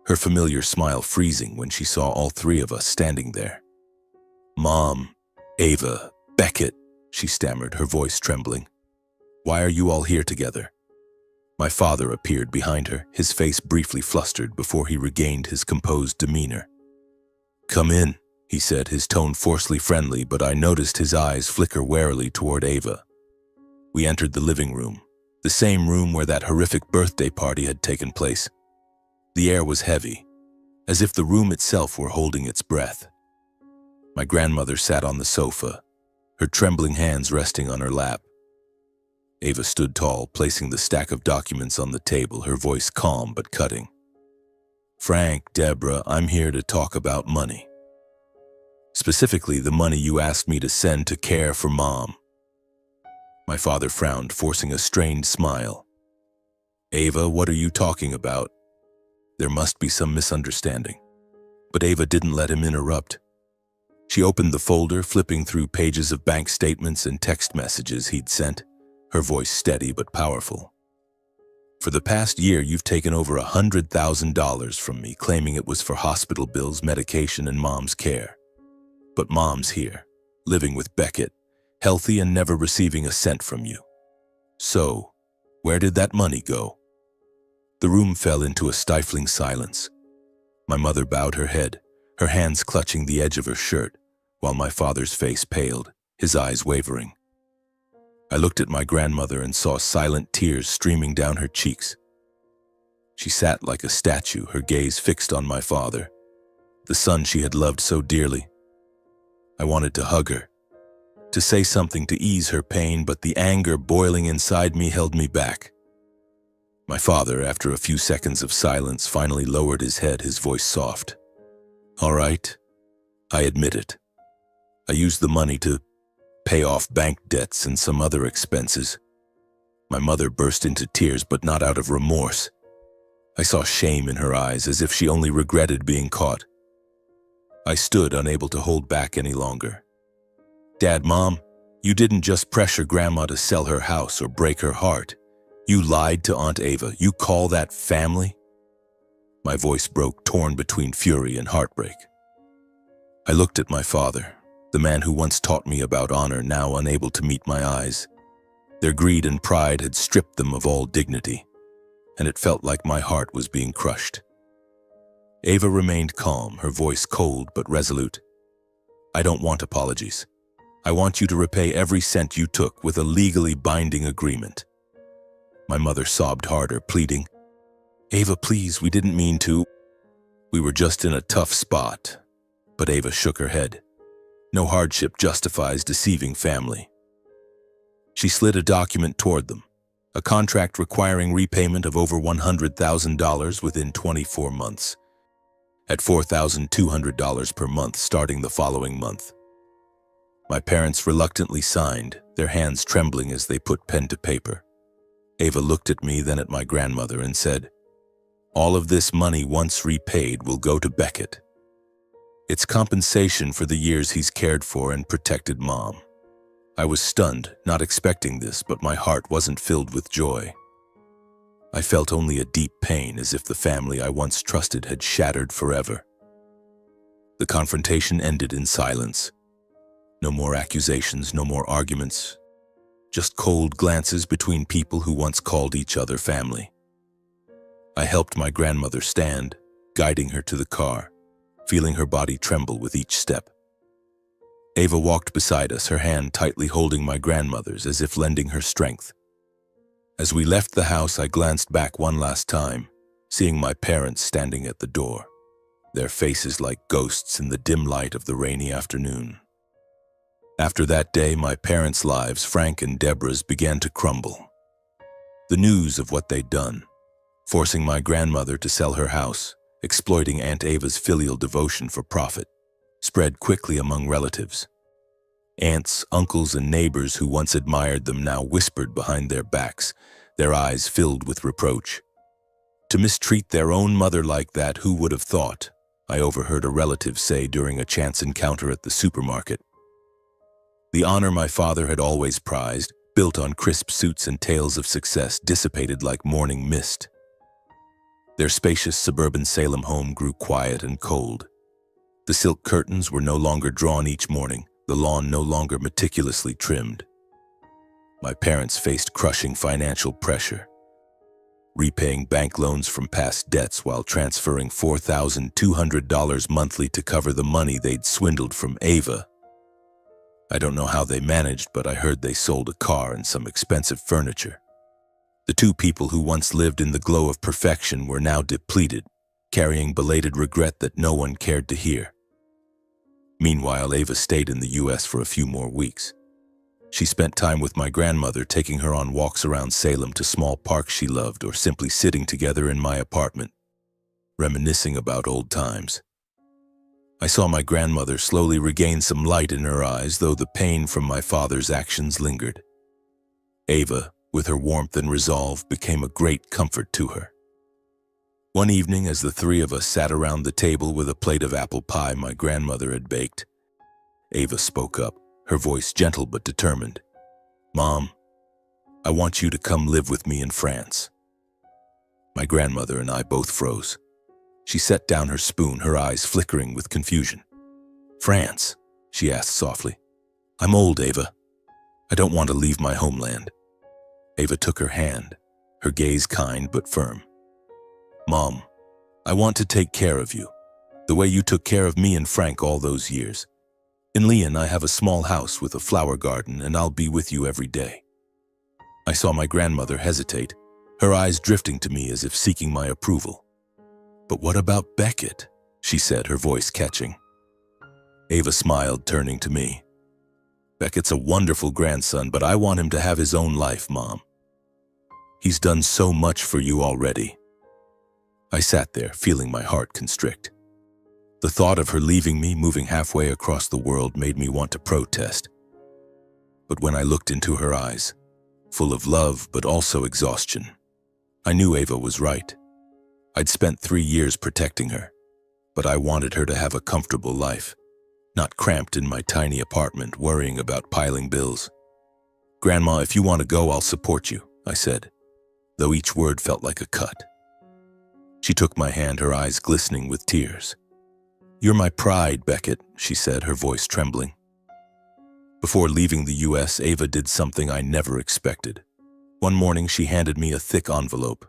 A: her familiar smile freezing when she saw all three of us standing there. "Mom, Ava, Beckett," she stammered, her voice trembling. "Why are you all here together?" My father appeared behind her, his face briefly flustered before he regained his composed demeanor. "Come in," he said, his tone forcefully friendly, but I noticed his eyes flicker warily toward Ava. We entered the living room, the same room where that horrific birthday party had taken place. The air was heavy, as if the room itself were holding its breath. My grandmother sat on the sofa, her trembling hands resting on her lap. Ava stood tall, placing the stack of documents on the table, her voice calm but cutting. "Frank, Deborah, I'm here to talk about money. Specifically, the money you asked me to send to care for Mom." My father frowned, forcing a strained smile. "Ava, what are you talking about? There must be some misunderstanding." But Ava didn't let him interrupt. She opened the folder, flipping through pages of bank statements and text messages he'd sent, her voice steady but powerful. "For the past year, you've taken over $100,000 from me, claiming it was for hospital bills, medication, and Mom's care. But Mom's here, living with Beckett, healthy and never receiving a cent from you. So, where did that money go?" The room fell into a stifling silence. My mother bowed her head, her hands clutching the edge of her shirt, while my father's face paled, his eyes wavering. I looked at my grandmother and saw silent tears streaming down her cheeks. She sat like a statue, her gaze fixed on my father, the son she had loved so dearly. I wanted to hug her, to say something to ease her pain, but the anger boiling inside me held me back. My father, after a few seconds of silence, finally lowered his head, his voice soft. "All right, I admit it. I used the money to pay off bank debts and some other expenses. My mother burst into tears, but not out of remorse. I saw shame in her eyes, as if she only regretted being caught. I stood, unable to hold back any longer. Dad, Mom, you didn't just pressure Grandma to sell her house or break her heart. You lied to Aunt Ava. You call that family? My voice broke, torn between fury and heartbreak. I looked at my father, the man who once taught me about honor, now unable to meet my eyes. Their greed and pride had stripped them of all dignity, and it felt like my heart was being crushed. Ava remained calm, her voice cold but resolute. I don't want apologies. I want you to repay every cent you took with a legally binding agreement. My mother sobbed harder, pleading, Ava, please, we didn't mean to. We were just in a tough spot. But Ava shook her head. No hardship justifies deceiving family. She slid a document toward them, a contract requiring repayment of over $100,000 within 24 months, at $4,200 per month starting the following month. My parents reluctantly signed, their hands trembling as they put pen to paper. Ava looked at me, then at my grandmother, and said, all of this money, once repaid, will go to Beckett. It's compensation for the years he's cared for and protected Mom. I was stunned, not expecting this, but my heart wasn't filled with joy. I felt only a deep pain, as if the family I once trusted had shattered forever. The confrontation ended in silence. No more accusations, no more arguments. Just cold glances between people who once called each other family. I helped my grandmother stand, guiding her to the car, feeling her body tremble with each step. Ava walked beside us, her hand tightly holding my grandmother's as if lending her strength. As we left the house, I glanced back one last time, seeing my parents standing at the door, their faces like ghosts in the dim light of the rainy afternoon. After that day, my parents' lives, Frank and Deborah's, began to crumble. The news of what they'd done, forcing my grandmother to sell her house, exploiting Aunt Ava's filial devotion for profit, spread quickly among relatives. Aunts, uncles, and neighbors who once admired them now whispered behind their backs, their eyes filled with reproach. To mistreat their own mother like that, who would have thought? I overheard a relative say during a chance encounter at the supermarket. The honor my father had always prized, built on crisp suits and tales of success, dissipated like morning mist. Their spacious suburban Salem home grew quiet and cold. The silk curtains were no longer drawn each morning, the lawn no longer meticulously trimmed. My parents faced crushing financial pressure, repaying bank loans from past debts while transferring $4,200 monthly to cover the money they'd swindled from Ava. I don't know how they managed, but I heard they sold a car and some expensive furniture. The two people who once lived in the glow of perfection were now depleted, carrying belated regret that no one cared to hear. Meanwhile, Ava stayed in the U.S. for a few more weeks. She spent time with my grandmother, taking her on walks around Salem to small parks she loved, or simply sitting together in my apartment, reminiscing about old times. I saw my grandmother slowly regain some light in her eyes, though the pain from my father's actions lingered. Ava, with her warmth and resolve, became a great comfort to her. One evening, as the three of us sat around the table with a plate of apple pie my grandmother had baked, Ava spoke up, her voice gentle but determined. "Mom, I want you to come live with me in France." My grandmother and I both froze. She set down her spoon, her eyes flickering with confusion. "France?" she asked softly. "I'm old, Ava. I don't want to leave my homeland." Ava took her hand, her gaze kind but firm. "Mom, I want to take care of you, the way you took care of me and Frank all those years. In Lyon, I have a small house with a flower garden, and I'll be with you every day." I saw my grandmother hesitate, her eyes drifting to me as if seeking my approval. "But what about Beckett?" she said, her voice catching. Ava smiled, turning to me. "Beckett's a wonderful grandson, but I want him to have his own life, Mom. He's done so much for you already." I sat there, feeling my heart constrict. The thought of her leaving me, moving halfway across the world, made me want to protest. But when I looked into her eyes, full of love but also exhaustion. I knew Ava was right. I'd spent 3 years protecting her, but I wanted her to have a comfortable life, not cramped in my tiny apartment worrying about piling bills. "Grandma, if you want to go, I'll support you," I said, though each word felt like a cut. She took my hand, her eyes glistening with tears. "You're my pride, Beckett," she said, her voice trembling. Before leaving the US, Ava did something I never expected. One morning, she handed me a thick envelope.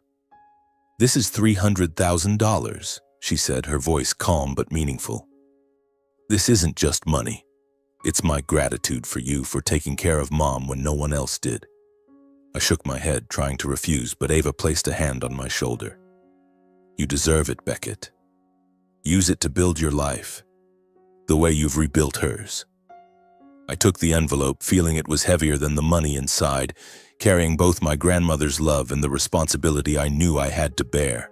A: "This is $300,000, she said, her voice calm but meaningful. "This isn't just money. It's my gratitude for you for taking care of Mom when no one else did." I shook my head, trying to refuse, but Ava placed a hand on my shoulder. "You deserve it, Beckett. Use it to build your life, the way you've rebuilt hers." I took the envelope, feeling it was heavier than the money inside, carrying both my grandmother's love and the responsibility I knew I had to bear.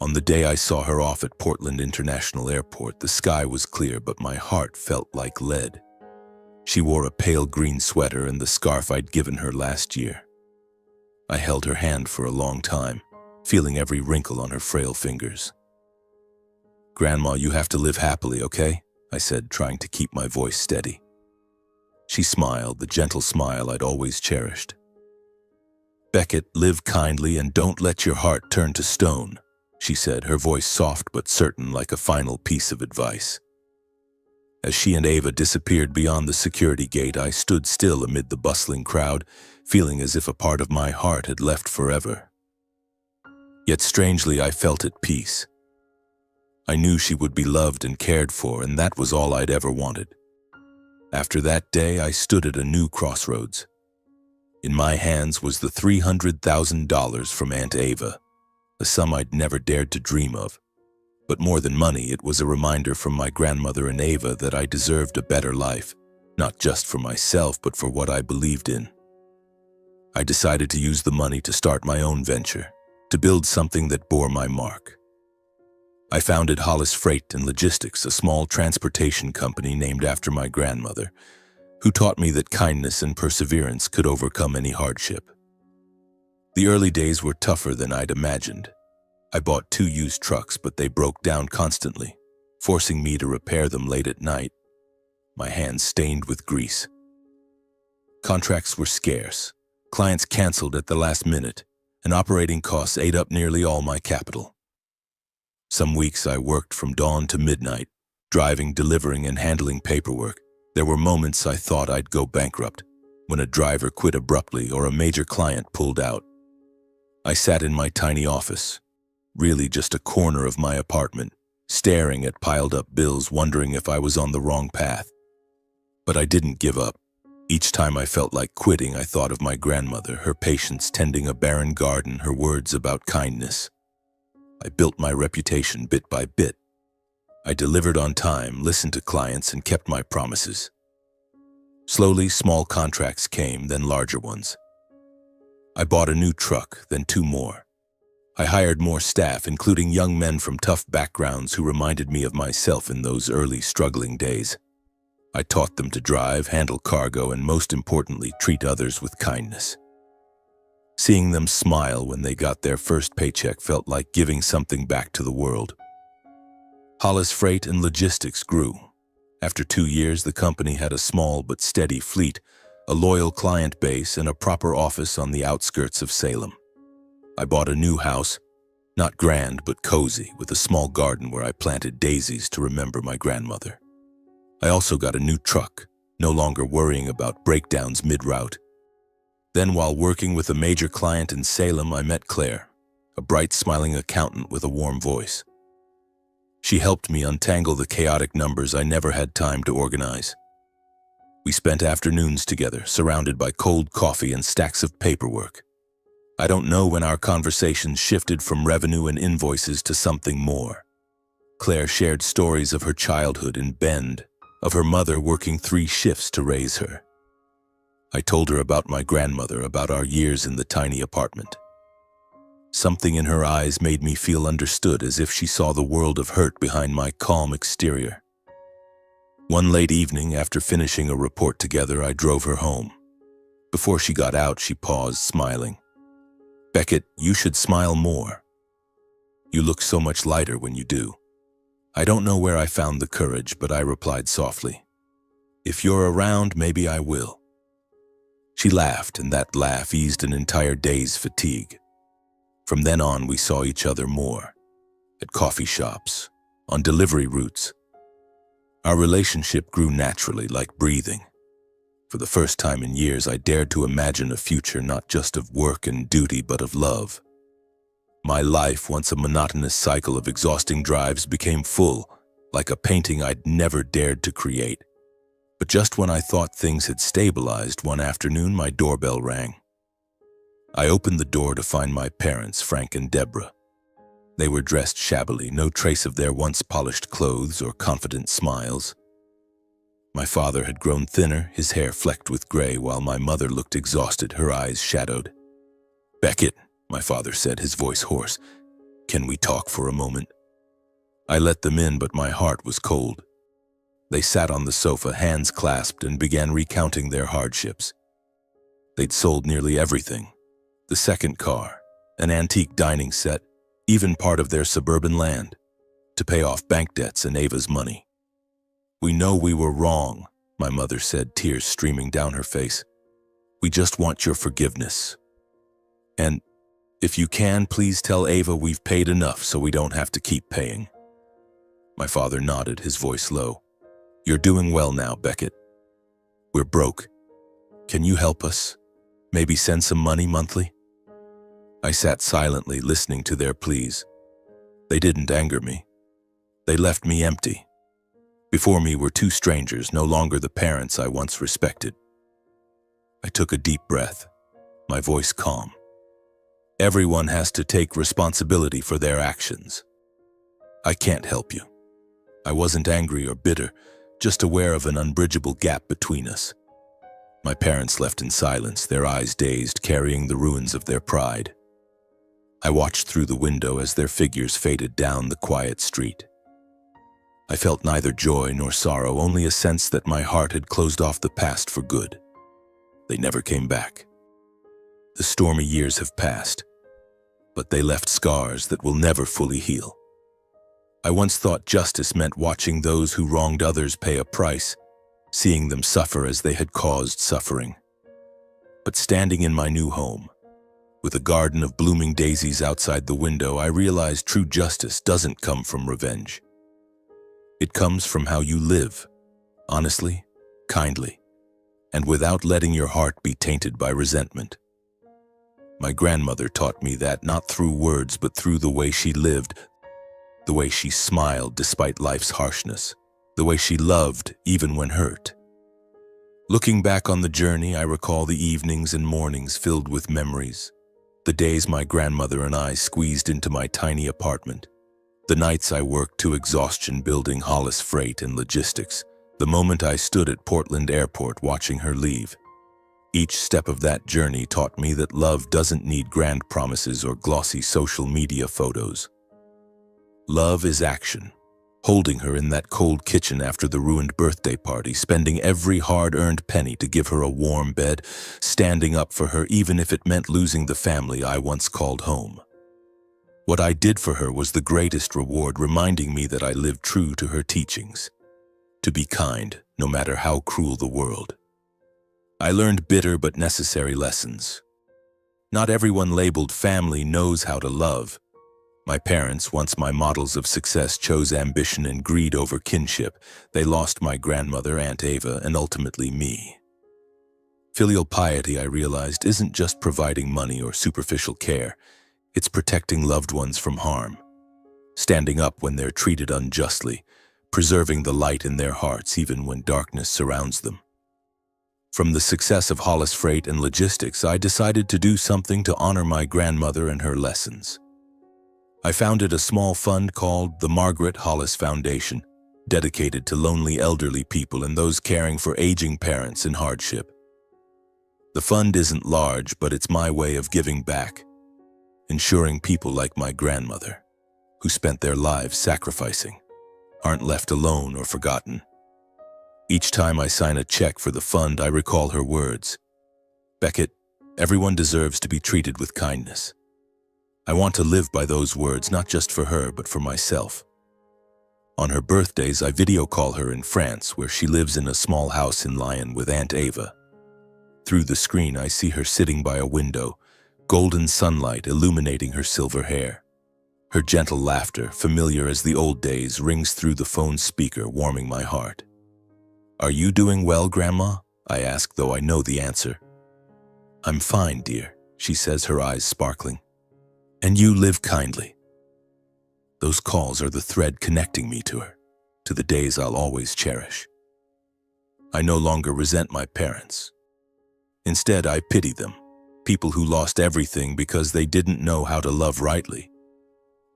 A: On the day I saw her off at Portland International Airport, the sky was clear, but my heart felt like lead. She wore a pale green sweater and the scarf I'd given her last year. I held her hand for a long time, feeling every wrinkle on her frail fingers. "Grandma, you have to live happily, okay?" I said, trying to keep my voice steady. She smiled, the gentle smile I'd always cherished. "Beckett, live kindly and don't let your heart turn to stone," she said, her voice soft but certain, like a final piece of advice. As she and Ava disappeared beyond the security gate, I stood still amid the bustling crowd, feeling as if a part of my heart had left forever. Yet strangely, I felt at peace. I knew she would be loved and cared for, and that was all I'd ever wanted. After that day, I stood at a new crossroads. In my hands was the $300,000 from Aunt Ava, a sum I'd never dared to dream of. But more than money, it was a reminder from my grandmother and Ava that I deserved a better life, not just for myself, but for what I believed in. I decided to use the money to start my own venture, to build something that bore my mark. I founded Hollis Freight and Logistics, a small transportation company named after my grandmother, who taught me that kindness and perseverance could overcome any hardship. The early days were tougher than I'd imagined. I bought 2 used trucks, but they broke down constantly, forcing me to repair them late at night, my hands stained with grease. Contracts were scarce, clients canceled at the last minute, and operating costs ate up nearly all my capital. Some weeks I worked from dawn to midnight, driving, delivering, and handling paperwork. There were moments I thought I'd go bankrupt, when a driver quit abruptly or a major client pulled out. I sat in my tiny office, really just a corner of my apartment, staring at piled-up bills, wondering if I was on the wrong path. But I didn't give up. Each time I felt like quitting, I thought of my grandmother, her patience tending a barren garden, her words about kindness. I built my reputation bit by bit. I delivered on time, listened to clients, and kept my promises. Slowly, small contracts came, then larger ones. I bought a new truck, then 2 more. I hired more staff, including young men from tough backgrounds who reminded me of myself in those early, struggling days. I taught them to drive, handle cargo, and most importantly, treat others with kindness. Seeing them smile when they got their first paycheck felt like giving something back to the world. Hollis Freight and Logistics grew. After 2 years, the company had a small but steady fleet, a loyal client base, and a proper office on the outskirts of Salem. I bought a new house, not grand but cozy, with a small garden where I planted daisies to remember my grandmother. I also got a new truck, no longer worrying about breakdowns mid-route. Then, while working with a major client in Salem, I met Claire, a bright, smiling accountant with a warm voice. She helped me untangle the chaotic numbers I never had time to organize. We spent afternoons together, surrounded by cold coffee and stacks of paperwork. I don't know when our conversations shifted from revenue and invoices to something more. Claire shared stories of her childhood in Bend, of her mother working 3 shifts to raise her. I told her about my grandmother, about our years in the tiny apartment. Something in her eyes made me feel understood, as if she saw the world of hurt behind my calm exterior. One late evening, after finishing a report together, I drove her home. Before she got out, she paused, smiling. "Beckett, you should smile more. You look so much lighter when you do." I don't know where I found the courage, but I replied softly, "If you're around, maybe I will." She laughed, and that laugh eased an entire day's fatigue. From then on, we saw each other more, at coffee shops, on delivery routes. Our relationship grew naturally, like breathing. For the first time in years, I dared to imagine a future not just of work and duty, but of love. My life, once a monotonous cycle of exhausting drives, became full, like a painting I'd never dared to create. But just when I thought things had stabilized, one afternoon my doorbell rang. I opened the door to find my parents, Frank and Deborah. They were dressed shabbily, no trace of their once polished clothes or confident smiles. My father had grown thinner, his hair flecked with gray, while my mother looked exhausted, her eyes shadowed. "Beckett," my father said, his voice hoarse, "can we talk for a moment?" I let them in, but my heart was cold. They sat on the sofa, hands clasped, and began recounting their hardships. They'd sold nearly everything: the second car, an antique dining set, even part of their suburban land, to pay off bank debts and Ava's money. "We know we were wrong," my mother said, tears streaming down her face. "We just want your forgiveness. And if you can, please tell Ava we've paid enough so we don't have to keep paying." My father nodded, his voice low. "You're doing well now, Beckett. We're broke. Can you help us? Maybe send some money monthly?" I sat silently, listening to their pleas. They didn't anger me. They left me empty. Before me were two strangers, no longer the parents I once respected. I took a deep breath, my voice calm. "Everyone has to take responsibility for their actions. I can't help you." I wasn't angry or bitter, just aware of an unbridgeable gap between us. My parents left in silence, their eyes dazed, carrying the ruins of their pride. I watched through the window as their figures faded down the quiet street. I felt neither joy nor sorrow, only a sense that my heart had closed off the past for good. They never came back. The stormy years have passed, but they left scars that will never fully heal. I once thought justice meant watching those who wronged others pay a price, seeing them suffer as they had caused suffering. But standing in my new home, with a garden of blooming daisies outside the window, I realized true justice doesn't come from revenge. It comes from how you live, honestly, kindly, and without letting your heart be tainted by resentment. My grandmother taught me that, not through words, but through the way she lived, the way she smiled despite life's harshness, the way she loved even when hurt. Looking back on the journey, I recall the evenings and mornings filled with memories, the days my grandmother and I squeezed into my tiny apartment, the nights I worked to exhaustion building Hollis Freight and Logistics, the moment I stood at Portland Airport watching her leave. Each step of that journey taught me that love doesn't need grand promises or glossy social media photos. Love is action. Holding her in that cold kitchen after the ruined birthday party, spending every hard-earned penny to give her a warm bed, standing up for her even if it meant losing the family I once called home. What I did for her was the greatest reward, reminding me that I lived true to her teachings, to be kind no matter how cruel the world. I learned bitter but necessary lessons. Not everyone labeled family knows how to love. My parents, once my models of success, chose ambition and greed over kinship. They lost my grandmother, Aunt Ava, and ultimately me. Filial piety, I realized, isn't just providing money or superficial care. It's protecting loved ones from harm, standing up when they're treated unjustly, preserving the light in their hearts even when darkness surrounds them. From the success of Hollis Freight and Logistics, I decided to do something to honor my grandmother and her lessons. I founded a small fund called the Margaret Hollis Foundation, dedicated to lonely elderly people and those caring for aging parents in hardship. The fund isn't large, but it's my way of giving back, ensuring people like my grandmother, who spent their lives sacrificing, aren't left alone or forgotten. Each time I sign a check for the fund, I recall her words. Beckett, everyone deserves to be treated with kindness. I want to live by those words, not just for her, but for myself. On her birthdays, I video call her in France, where she lives in a small house in Lyon with Aunt Ava. Through the screen, I see her sitting by a window, golden sunlight illuminating her silver hair. Her gentle laughter, familiar as the old days, rings through the phone speaker, warming my heart. "Are you doing well, Grandma?" I ask, though I know the answer. "I'm fine, dear," she says, her eyes sparkling. "And you live kindly." Those calls are the thread connecting me to her, to the days I'll always cherish. I no longer resent my parents. Instead, I pity them, people who lost everything because they didn't know how to love rightly.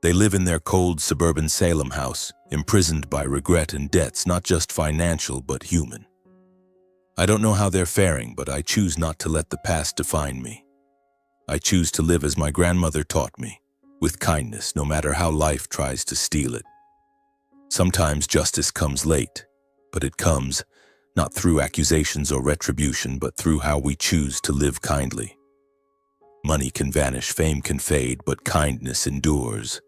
A: They live in their cold suburban Salem house, imprisoned by regret and debts, not just financial but human. I don't know how they're faring, but I choose not to let the past define me. I choose to live as my grandmother taught me, with kindness, no matter how life tries to steal it. Sometimes justice comes late, but it comes not through accusations or retribution, but through how we choose to live kindly. Money can vanish, fame can fade, but kindness endures.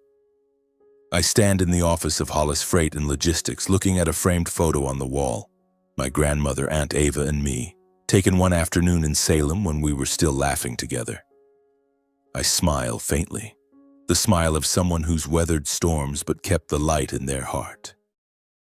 A: I stand in the office of Hollis Freight and Logistics, looking at a framed photo on the wall. My grandmother, Aunt Ava, and me, taken one afternoon in Salem when we were still laughing together. I smile faintly, the smile of someone who's weathered storms but kept the light in their heart.